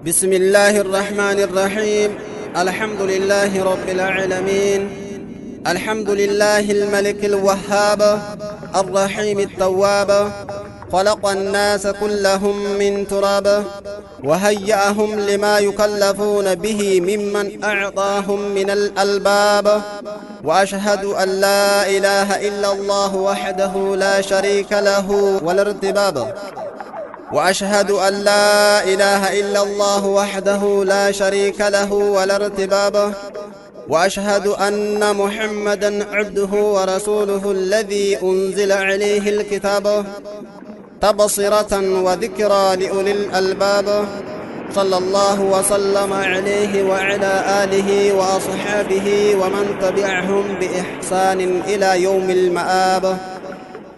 بسم الله الرحمن الرحيم. الحمد لله رب العالمين. الحمد لله الملك الوهاب الرحيم التواب. خلق الناس كلهم من تراب وهيأهم لما يكلفون به ممن أعطاهم من الألباب. وأشهد أن لا إله إلا الله وحده لا شريك له ولا ارتباب. وأشهد أن لا إله إلا الله وحده لا شريك له ولا ارتباب. وأشهد أن محمدا عبده ورسوله الذي أنزل عليه الكتاب تبصرة وذكرى لأولي الألباب. صلى الله وسلم عليه وعلى آله وأصحابه ومن تبعهم بإحسان إلى يوم المآب.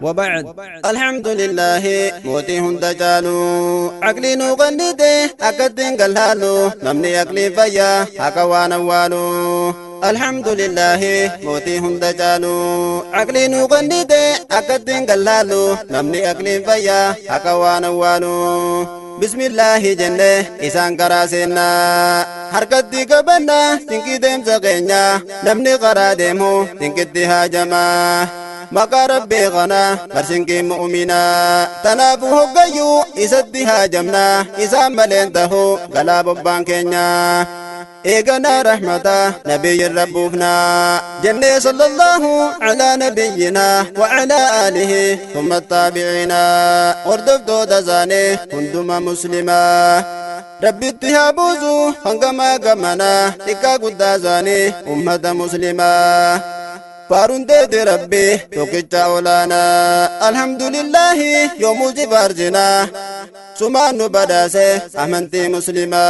وبعد، الحمد لله موتي هند جالو عقلي نغنيته أكدين قلالو نمني أقلي فيا أكوان والو. الحمد لله موتي هند جالو عقلي نغنيته أكدين قلالو نمني أقلي فيا أكوان والو. بسم الله جنة إسان كراسينا حركتي قبنا تنكي ديم سقينا نمني قراديمو تنكي هاجما مقا ربي غنا برسنكي مؤمنا تنافوه قيو إسدي هاجمنا إسان ملينته قلاب بانكينا إيقنا رحمة نبي ربوفنا جنة صلى الله على نبينا وعلى آله ثم التابعين وردف دود زاني كنتم مسلما ربي اتهابوزو هنگما قمنا تكا قد زاني أمة مسلمة فارون دي ربي توكيتا اولانا. الحمد لله يوم زفارجنا سمان بداسي أمنتي مسلمة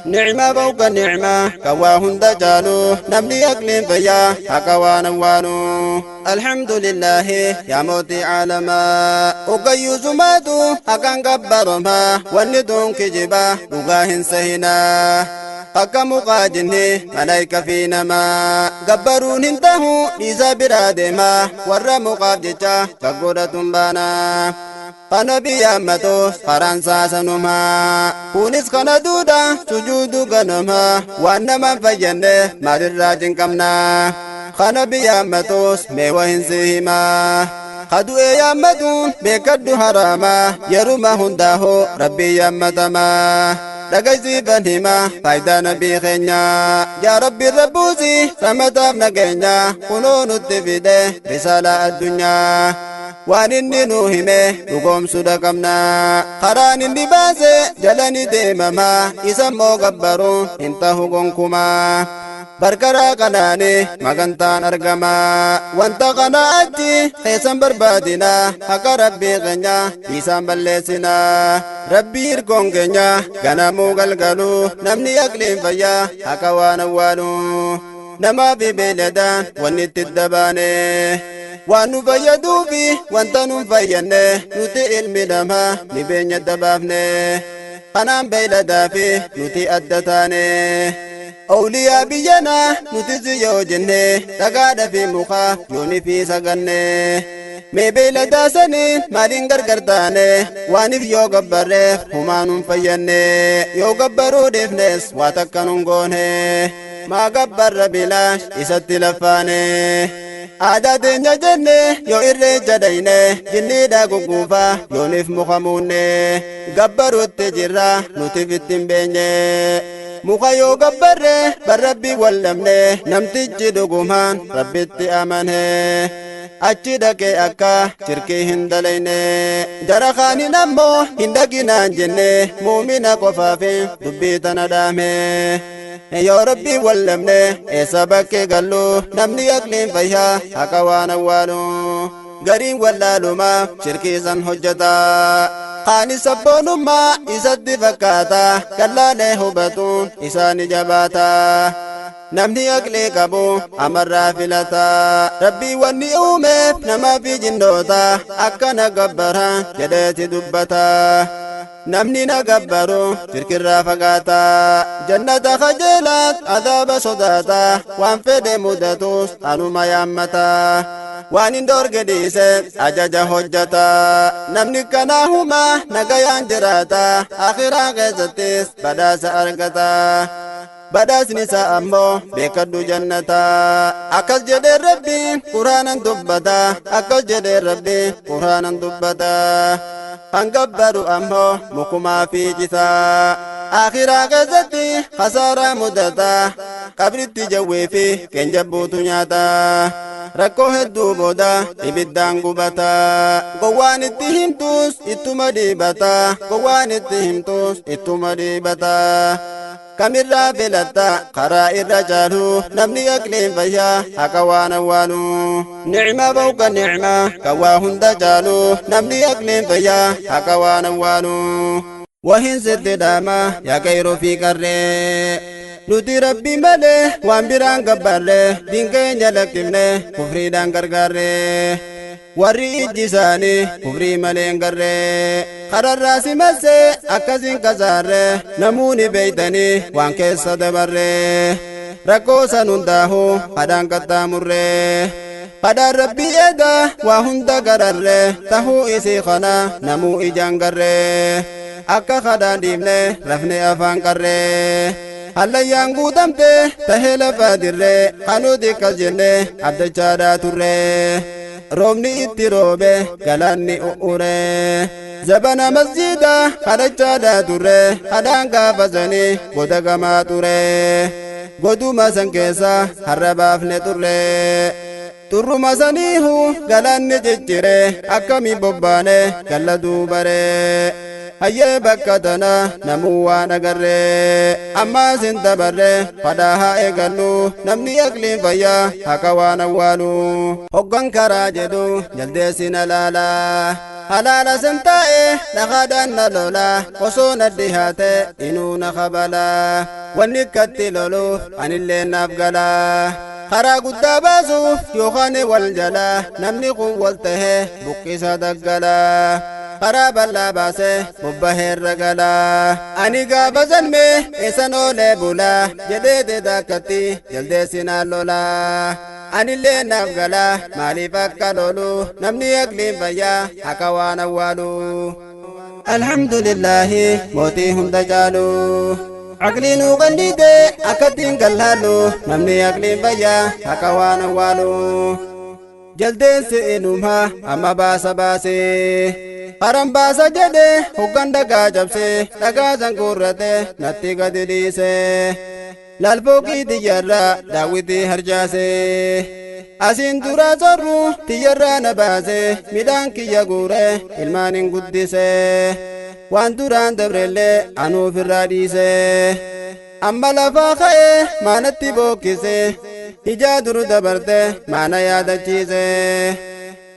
نعمة فوق نعمة كواهن دجالو نملي أقلين فيا حكوانا وانو. الحمد لله يا موتي عالما وقيو زماتو حكان قبرما وندون كجبا وقاهن سهنا akka muqaa jennee malaayika fi namaa gabbaruun hin tahu dhiisa biraa deema warra muqaaf jecha faggoodhatun baana. kana biyyaammatos faransaa sanuma kunis kana duudha sujuudu ganama waan naman fayyanne maalirraa cinqabna. kana biyyaammatos meewa hin sihima kadu'ee yaammatuun beekaddu haraama yeruma hundaaho rabbii yaammatama. dhagaysi banhima faayidaa nabii keenya yaa rabbi rabbuusi ramadaaf nageenya kunoo nutti fide risaalaa addunyaa. waan inni nuu hime dhugoomsuudha qabna karaan inni baase jalani deemama isa moo gabbaruun hin tahu gonkumaa. barkaraa kanaani magantaan argama wanta kana achi keessan barbaadina akka rabbii keenya isaan balleessina. rabbii hirkoon keenya ganamuu galgalu namni aqliin fayyaa akka waan awwaalu. namaa fi beeladaan wanni itti dabaane waan nu fayyaduufi wanta nun fayyanne nuti ilmi namaa ni beenya dabaafne kanaan beeladaa fi nuti adda taane. أولياء بينا نتزيو جنة تقاد في مخا يوني في سغنة ميبيل داسنين مالين غرغردانة وانف يو قبره همان فينة يو قبرو دفنس واتكنون غونه ما قبر بلاش إسات لفانة عادة دنيا جنة يو إرّي جدينة جنة دا قوقوفا يونيف مخمونة قبرو التجرة نتفتن بينة مخيو قبره بربي ولمنه نمتج دقمان ربي أمنه achi dhaqee akka shirkii hin dalayne jara kaani nammoo hin dhaginaan jenne muumina qofaafi dubbii tana dhaame. yoo rabbii wallamne eessa bakkee gallu namni aqliin fayyaa haqa waan awwaalu. gariin wallaalumaaf shirkii san hojjeta kaani sabboonummaa isatti fakkaata gallaalee hubatuun isaani jabaata. namni aqlee qabu amarraa filata rabbii wanni uumeef namaa fi jindoota akkana gabbara jedheeti dubbata. namni na gabbaru shirkirraa fagaata jannata kajeelaat adaaba sodaata waan fedhe mudatus anuma yaammata. waan hin dorgediise ajaja hojjata namni kanaahuma nagayaan jiraata akhiraa keessattis badhaasa argata badhaasni isaa ammoo beekadhu jannata akkas jedhee rabbi quraanan dubbata akkas jedhee rabbi quraanan dubbata hangabbaru ammoo mukumaa fiicisa akhiraa keessatti khasaaraa mudata qabritti jawwee fi keenjabbuutu nyaata rakkoo hedduu booda ibiddaan gubata gowwaan itti himtus ittuma dhiibata gowwaan itti himtus ittuma dhiibata kamirraa filatta karaa irra caalu namni aqliin fayyaa haqa waan awwaalu nicma fawqa nicma kan waa hunda caalu namni aqliin fayyaa haqa waan awwaalu wahin sitti dhaama yaa gayroo fi qarree nuti rabbi malee waan biraan gabbarre dinkeenya lakkifne kufriidhaan gargaarre warri ijji isaanii kufrii malee hin garre kararraa si massee akkasiin kasaarre namuuni beeytanii waan keessa dabarre rakkoo san hundaahu hadhaan qaxxaamurre hadhaan rabbii eeda waa hunda gararre tahuu isii kana namuu ijaan garre akka hadhaan dhiifne rafne afaan qarre hallayyaan guutamte tahee lafaa dirre kanuuti akkas jenne abdachaadhaa turre roobni itti roobe galaanni u'ure zabana masjida kadhachaadhaa turre hadhaan gaafasanii goda gamaa ture goduma san keessa harra baafne turre turruma saniihu galaanni ciccire akkamii bobbaane galla duubare hayyee bakka tana namuu waan agarre ammaas hin dabarre fadhaa haa eegallu namni aqliin fayyaa haqa waan awwaalu hoggan karaa jedhu jaldeessina laala halaala san taa'e dhagaadhaan na lola osoo na dhihaate inuu na kabala wanni akkatti loluuf anillee naaf gala karaa guddaa baasuuf yookaan wal jala namni kun wal tahe buqqisa daggala karaa bal'aa baase bobbaheerra gala ani gaafa sanme eessan oolee bula jedhee deedaakkatti jaldeessinaan lola anillee naaf gala maaliif akka lolu namni aqliin fayyaa haqa waan awwaalu alhamdulillahi mootii hunda caalu aqliinuu qandiite akkattiin gallaallu namni aqliin fayyaa haqa waan awwaalu jaldeessi inuma amma baasa baase haram baasa jedhe hoggan dhagaa cabse dhagaa san guurrate natti gadi dhiise lalfooqii tiyyarraa daawwitii harjaase asiin duraa sorru tiyyarraa na baase midhaan kiyya guure ilmaanin guddise waan duraan dabrellee anuuf irraa dhiise amma lafaa ka'e maanatti bookkise ijaa duru dabarte maana yaadachiise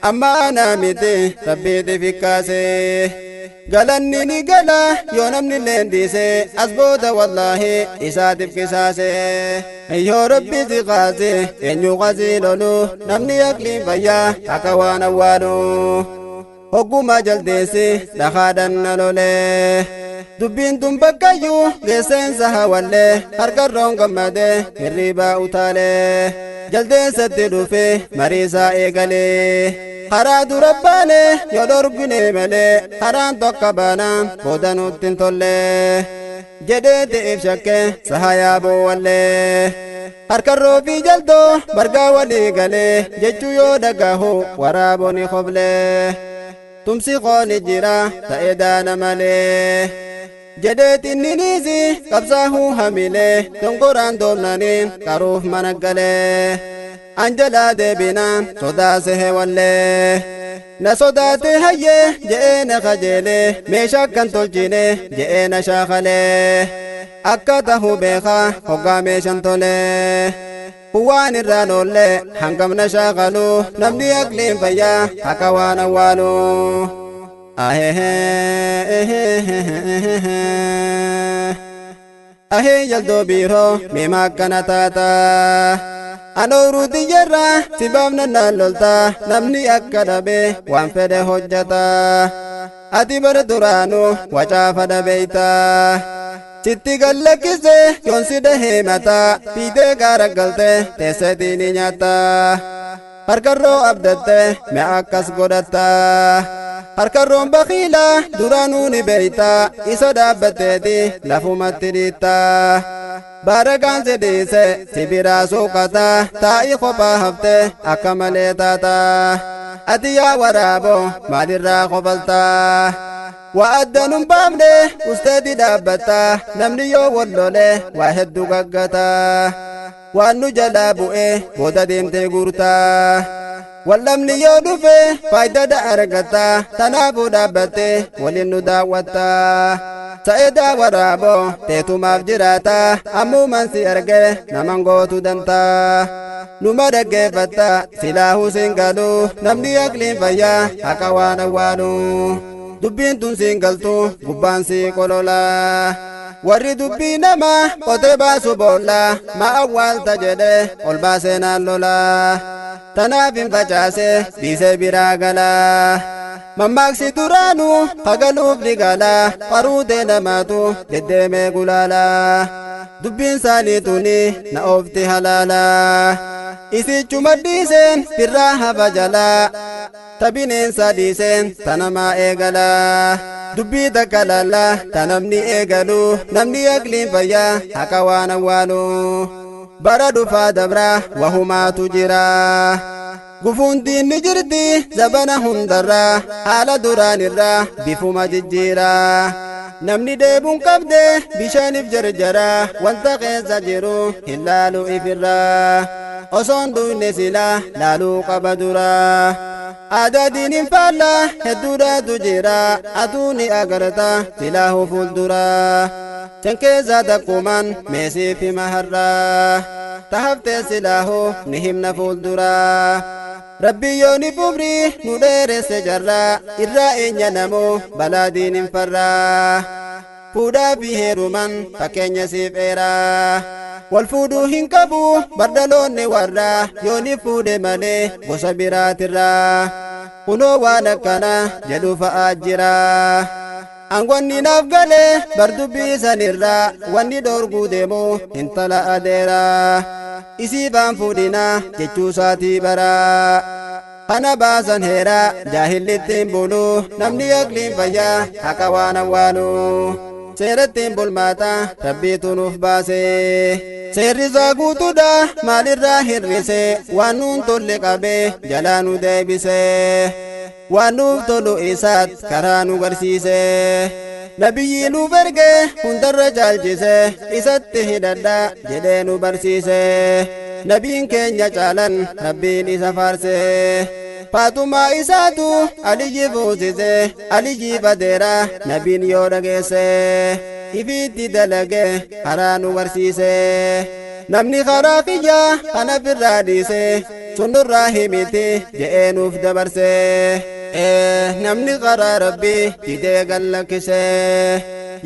amma anaa miti rabbiiti fikkaase galanni ni gala yoo namni leendiise as booda wallaahi isaatiif kisaase yoo rabbi si qaase eenyu qasii lolu namni aqliin fayyaa haqa waan awwaalu hogguma jaldeessi dhagaadhaan na lole dubbiin tun bakkayyuu geesseensa hawallee harkarroon gammade hirribaa utaale jaldeessatti dhufe mariisaa eegalee karaa dura baane yoo dorgine malee karaan tokko baanaan booda nutti hin tolle jedhee ta'eef shakke sahayaa boowwallee harkarroo fi jaldoo bargaa walii galee jechuu yoo dhagahu waraaboni koblee tumsi qooni jira ta'e daana malee jedheetiin niniisi qabsaahuu hamilee dongoraan doomnaniin qaruuf mana galee anjalaa deebinaan sodaase hewallee na sodaate hayyee je'ee na kajeelee meeshaa akkan tolchine je'ee na shaakalee akka tahu beekaa hoggaa meeshan tolee waan irraan oollee hangam na shaakalu namni aqliin fayyaa haqa waan awwaalu ahee jaldoo biiroo meema akkana taata anooruu tiyyarraa si baafna naan lolta namni akka dhabe waan fedhe hojjata ati bara duraanuu wacaafa dhabeeyta sitti gallakkise yoon si dhahee mata fiidee gaara galte teesseetiini nyaata harkarroo abdatte mee akkas godhatta harkarroon bakiila duraanuu ni beeyta isa dhaabbatteeti lafumatti dhiitta baaragaan sedhiise sibiraa suuqata taa'ii kophaa hafte akka malee taata ati yaa waraaboo maalirraa kophalta waa addanun baafne usteeti dhaabbatta namni yoo wallole waa hedduu gaggata waan nu jalaa bu'e booda deemtee guurta wallamni yoo dhufe faayidada argata tanaafuu dhaabbatte waliin nu daawwatta sa'eedaa waraaboo teetumaaf jiraata ammuuman si arge naman gootu danta numa dhaggeeffatta silaahuu siin galu namni aqliin fayyaa haqa waan awwaalu dubbiin tun siin galtu gubbaan sii qolola warri dubbii nama qotee baasu boolla ma awwaalta jedhe ol baasee naan lola tanaaf hin facaase dhiisee biraa gala mammaaksi duraanu hagaluuf ni gala faruutee namaatu deddeemee gulaala dubbiin saanii tuni na oofti halaala isichuma dhiiseen birraa hafa jala tabineensa dhiiseen tanamaa eegala dubbii takka laalla tanamni eegalu namni aqliin fayyaa haqa waan awwaalu bara dhufaa dabra wahumaatu jira gufuun diinni jirti zabana hundarra haala duraanirra bifuma jijjiira namni deebuun qabde bishaaniif jarjara wanta keessa jiru hin laalu ifirra osoon dhuyne sila laaluu qaba dura aadaa diiniin faalla hedduudhaatu jira atuu ni agarta silaahu fuuldura san keessaa takkuman meesiif hima har'a tahaftee silaahu ni himna fuuldura rabbi yoo ni fufri nu dheeresse jarra irraa eenya namoo balaa diiniin farra fuudhaa fi heeruman fakkeenya siif eeraa wal fuudhuu hin qabu bardaloonni warra yoo ni fuudhe malee gosa biraatirraa kunoo waan akkana jedhu fa'aa jira angwanni naaf galee bardubbii sanirraa wanni dhoorguu deemu intala adeera isii baan fuudhina jechuu saatii baraa kana baasan heera jaahillittiin bulu namni aqliin fayyaa haqa waan awwaalu seerattiin bulmaata rabbiitu nuuf baase seerrisaa guutuudha maalirraa hir'ise waan nuun tolle qabee jalaa nu deebise waan nuuf tolu isaat karaa nu barsiise nabiyyii nuuf erge hundarra caalchise isatti hidhadha jedhee nu barsiise nabiin keenya caalan rabbiin isa faarse faatumaa isaatu aliyyi fuusise aliyyi badeera nabiin yoo dhageesse ifiitti dalage karaa nu barsiise namni karaa kiyyaa kana firraa dhiise sunnurraa himiti je'ee nuuf dabarse namni karaa rabbii didee gallakkise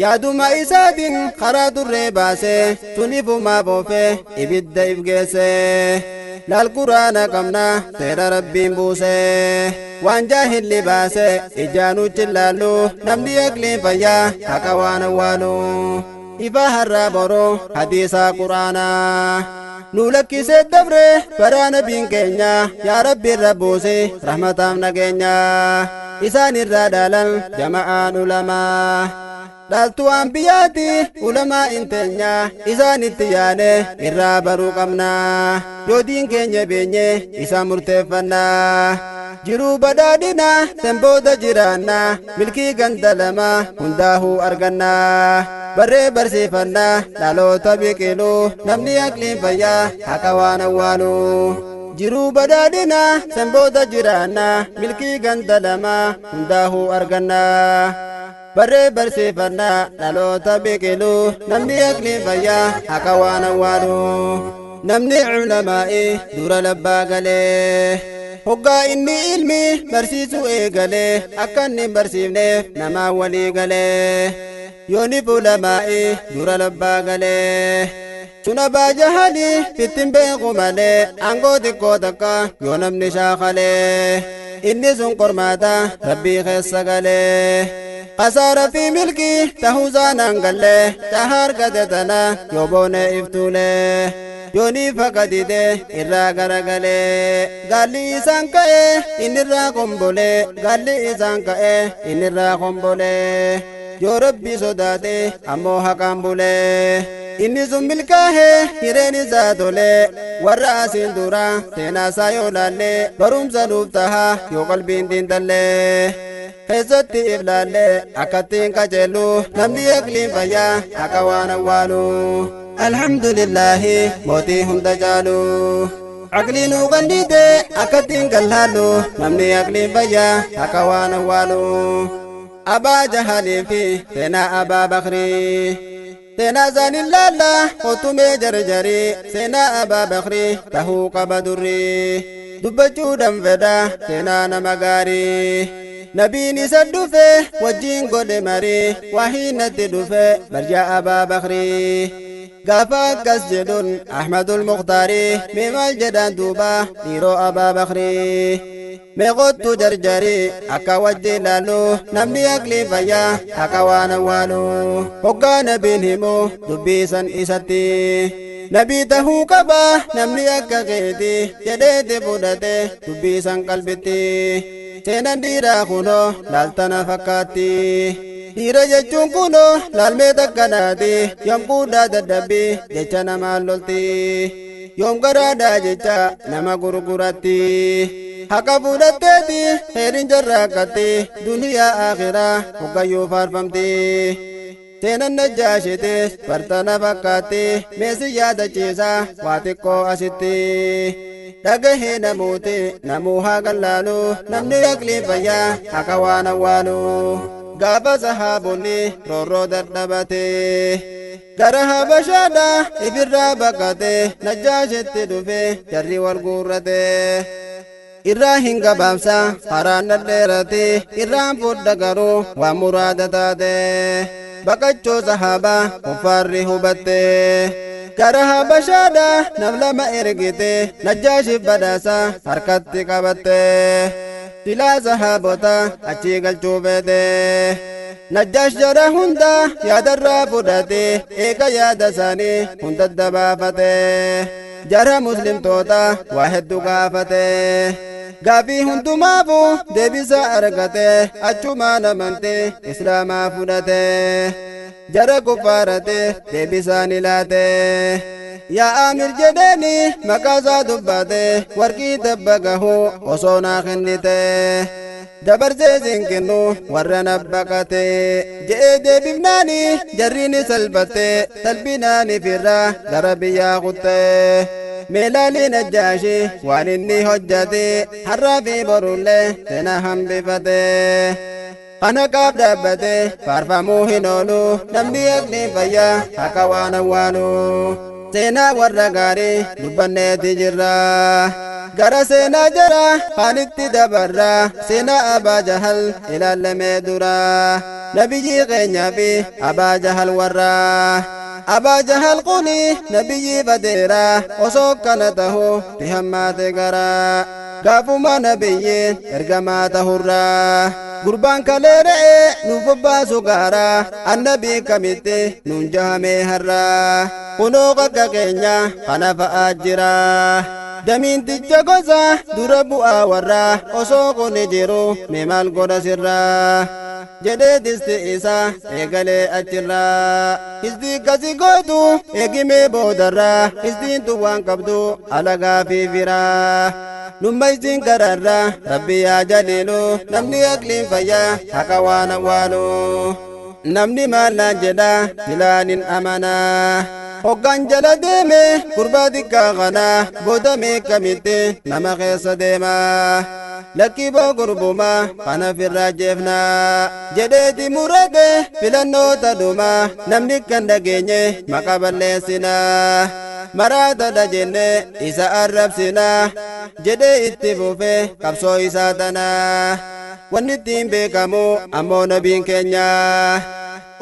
yaaduma isaatiin karaa durree baase tunifumaa boofe ibidda if geesse laal quraana qabna seera rabbiin buuse waan jaahilli baase ijaanuuchi laallu namni aqliin fayyaa haqa waan awwaalu ifa harraa boroo hadiisaa quraanaa nu lakkisee dabre baraa nabiin keenya yaa rabbi irra buuse rahmataaf nageenya isaan irraa dhaalan jama'aan ulamaa dhaaltuu anbiyaati ulamaa inteenya isaanitti yaane irraa baruu qabna yoo diin keenya beenye isa murteeffanna jiruu badhaadhina tembooda jiraanna milkii ganda lama hundaahuu arganna barree barsiifanna dhaloota biqiluu namni aqliin fayyaa haqa waan awwaalu jiruu badhaadhina tembooda jiraanna milkii ganda lama hundaahuu arganna barree barsiifanna dhaloota biqiluu namni aqliin fayyaa haqa waan awwaalu namni culamaa'i dura labbaa galee hoggaa inni ilmi barsiisuu eegalee akka inni barsiifneef namaa walii galee yooni fuulamaa'i dura labbaa galee suna baajahali fittin beeku malee aangoo xiqqoo takka yoo namni shaakalee inni sun qormaata rabbii keessa galee qasaara fi milkii tahuusaan hangalee cahaar gatetana yoo boone iftuulee yoonii fakatite irraa garagalee gaalli isaan ka'e innirraa kombolee gaalli isaan ka'e innirraa kombolee yoo rabbii sodaate ammoo haqaan bulee inni sun milkaa'ee hireen isaa tolee warra asiin dura seenaa isaa yoo laallee barumsa nuuf taha yoo qalbiin xiinxallee keessatti iflaallee akkattiin qajeellu namni eegliin fayyaa akka waan awwaalu alhamdulillahi mootii hunda caalu aqliin nuu qandhiite akkattiin gallaallu namni eegliin fayyaa akka waan awwaalu abaa jahalii fi seenaa abaa bakrii seenaa isaanii laalla otumee jarjarii seenaa abaa bakrii tahuu qaba durrii dubbachuudhaan fedha seenaa nama gaarii nabiin isa dhufe wajjiin godhe marii wahiinatti dhufe barjaa abaa bakrii gaafa akkas jedhun ahmadul muktaarii mee maal jedhaan duuba dhiiroo abaa bakrii meeqottu jarjarii akka wajji ilaalu namni aqlii fayyaa akka waan awwaalu hoggaa nabiin himu dubbiisan isatti nabii tahuu qaba namni akka keeti jedheeti fudhate dubbiisan qalbitti seenan dhiiraa kunoo laaltana fakkaatti dhiira jechuun kunoo laalmee takkanaati yoom quudhaa dadhabbii jecha namaan lolti yoom garaadhaa jecha nama gurguratti haqa fudhatteeti heerin jarraaqqatti duniyaa akhiraa hoggayyuu faarfamti seenan najjaashitis bartana fakkaatti meesi yaadachiisa waa xiqqoo asitti dhagahee namooti namuu haa gallaalu namni aqlii fayyaa haqa waan awwaalu gaafa sahaabonni roorroo dadhabate gara habashaadha ifirraa baqate najjaashitti dhufe jarri wal guurrate irraa hin gabaabsa haraan dhadheerate irraan fudda garuu waan muraada taate baqachoo sahaabaa kuffaarri hubatte gara habashaadha nam lama ergite najjaashif badhaasa harkatti qabatte silaa sahaabota achii galchuu feete najjaash jara hunda yaadarraa fudhate eega yaada isaanii hunda dabaafate jara muslimtoota waa hedduu gaafate gaafii hundumaafu deebisa argate achumaan amante islaamaa fudhate jara kuffaarate deebisaan ilaate yaa amir jedheeni maqaasaa dubbate warqii tabba gahu osoo naa kennite dabarsee siin kennu warra nabbaqate je'ee deebifnaani jarriini salphatte salphinaani firraa gara biyyaa kutte meelaalii najjaashi waan inni hojjate har'aa fi borullee seenaa hambifate kana qaab dhaabbate faarfamuu hin oolu namni aqlii fayyaa akka waan awwaalu seenaa warra gaarii dubbanneeti jirra gara seenaa jara kaanitti dabarra seenaa abaa jahal ilaallamee dura nabiyyii keenyaa fi abaa jahal warra abaa jahal kuni nabiyyii badeera osoo kana tahu ti hammaate gara gaafuma nabiyyiin ergamaa tahurra gurbaan kalee re'ee nuuf obbaasu gaara annabii kamitti nuun jahamee har'a kunoo qaqqa keenya kana fa'aa jira damiinticha gosa dura bu'aa warra osoo kuni jiru mee maal godha sirra jedhee disti isa eegalee achirra hisdii kasi gootu eegimee boodarra hisdiintu waan qabdu alagaa fi firaa numma isin gararra rabbi yaa jalilu namni aqliin fayyaa haqa waan awwaalu namni maallaan jedha silaanin amanaa hoggaan jala deeme gurbaa xiqqaa kana boodamee kamitti nama keessa deema lakkii boo gurbuma kana firraa jeefna jedheeti murate filannoota dhuma namni kan dhageenye maqa balleessina maraatadha jenne isa arrabsina jedhee itti fufe qabsoo isaa tana wanni ittiin beekamu ammoo nabiin keenya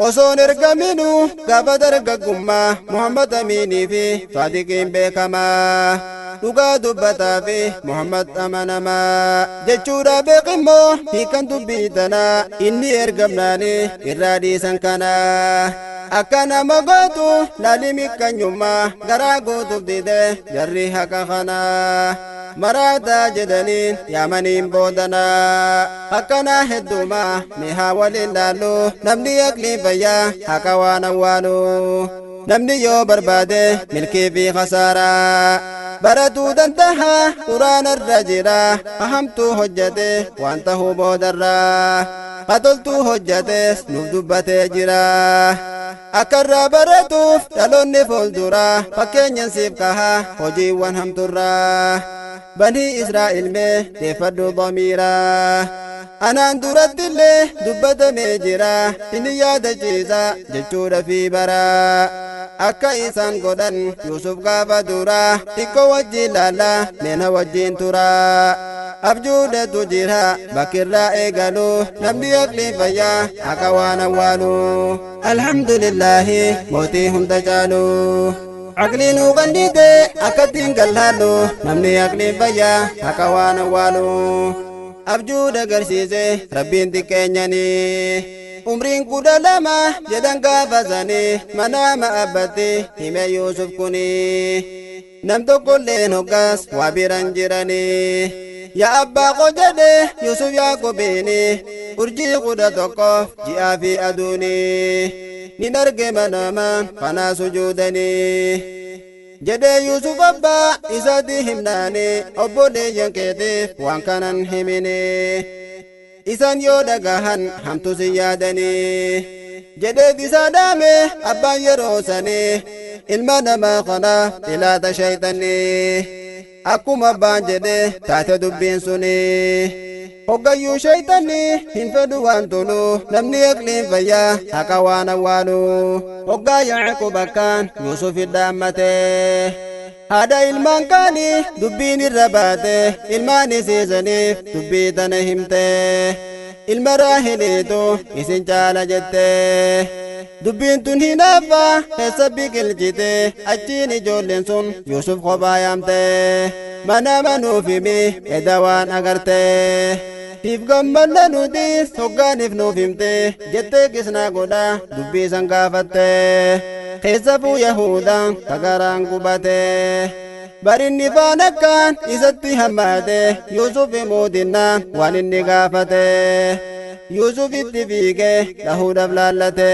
osoon ergaminu gaafa dargaggummaa muhammad amiinii fi saadiqiin beekamaa dhugaa dubbataa fi muhammad amanamaa jechuudha beekimmoo hiikan dubbii tanaa inni ergamnaani irraa dhiisan kana akkana magootu laalimi kanyummaa garaa guutuuf dide jarri haqa kana maraataa jedhaniin yaamaniin boodana akkana hedduma mihaa waliin laallu namni aqliin fayyaa haqa waan awwaalu namni yoo barbaade milkii fi khasaaraa baratuu dandaha quraana irra jira ahamtuu hojjate waan tahuu boodarraa qatoltuu hojjates nuuf dubbatee jira akkarraa baratuuf dhaloonni fuulduraa fakkeenyan siif kaha hojiiwwan hamturraa banii israa'el mee deeffadhu dhamiiraa anaan durattillee dubbatamee jira inni yaadachiisa jechuudha fi baraa akka isaan godhan Yusuf gaafa duraa xiqqoo wajjiin laala meena wajjiin turaa abjuudhatu jira bakkirraa eegalu namni aqliin fayyaa haqa waan awwaalu alhamdulillahi mootii hunda caalu aqliin uqandite akkattiin gallaallu namni aqliin fayyaa haqa waan awwaalu abjuudha agarsiise rabbiin xiqqeenyanii umriin 12 jedhan gaafasanii manaama abbatti hime Yusuf kuni nam tokkolleen hoggaas waa biran jiranii yaa abbaa ko jedhe Yusuf Yaaqobiini urjii 11 ji'aa fi aduuni nin arge manaamaan fanaa sujuudanii jedhe Yusuf abbaa isatti himnaani obboleeyyan keetiif waan kanan himini isan yoo dhagahan hamtu si yaadanii jedheet isaa dhaame abbaan yeroo sanii ilma namaa kanaaf ilaata shayxanii akkuma abbaan jedhe taate dubbiin suni hoggayyuu shayxanii hin fedhu waan tolu namni aqliin fayyaa haqa waan awwaalu hoggaa Yaaqoob akkaan Yusuf hidhaammate haadha ilmaan kaanii dubbiin irra baate ilmaan isiisaniif dubbii tana himte ilma Raaheliitu isin caala jette dubbiin tun hinaafa keessa biqilchite achiin ijoolleen sun Yusuf kophaa yaamte mana manuuf himi eda waan agarte siif gammadna nutis hoggaaniif nuuf himte jettee kisnaa godha dubbii san gaafatte keessafuu Yahuudaan kagaraan gubate barinni faan akkaan isatti hammaate Yusuf mootinnaan waan inni gaafate Yusuf itti fiige dhahuudhaaf laallate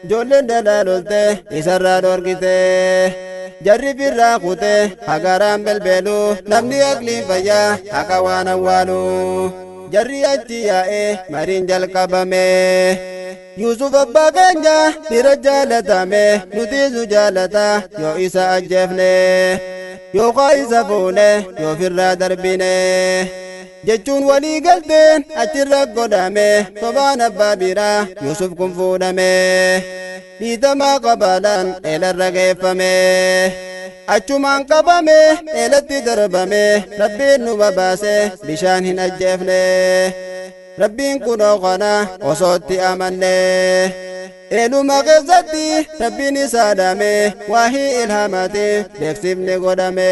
ijoolleen dalaalolte isarraa dhorkite jarri firraa kute hagaraan belbeelu namni aqliin fayyaa haqa waan awwaalu jarri achi yaa'e mariin jalqabame Yusuf abbaa keenya fira jaalatame nutiisu jaalata yoo isa ajjeefne yookaa isa fuune yoo firraa darbine jechuun walii galteen achirra godhame sobaan abbaa biraa Yusuf kun fuudhame dhiitamaa qabaalaan eelarra geeffame achumaan qabame eelatti darbame rabbiin nu babaase bishaan hin ajjeefne rabbiin kunoo kana osootti amanne eeluma keessatti rabbiin isaa dhaame waahii ilhaamaatiif beeksifni godhame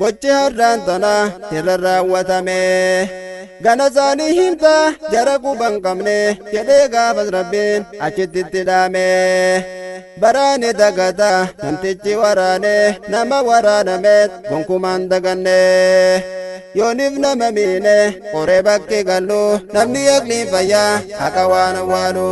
gochi hardaan tana irra raawwatame gana isaanii himta jara quban qabne jedhee gaafas rabbiin achitti dhaame baraane dagata namtichi waraane nama waraanameet gonkumaan daganne yoonif nama miine qoree bakke gallu namni aqliin fayyaa haqa waan awwaalu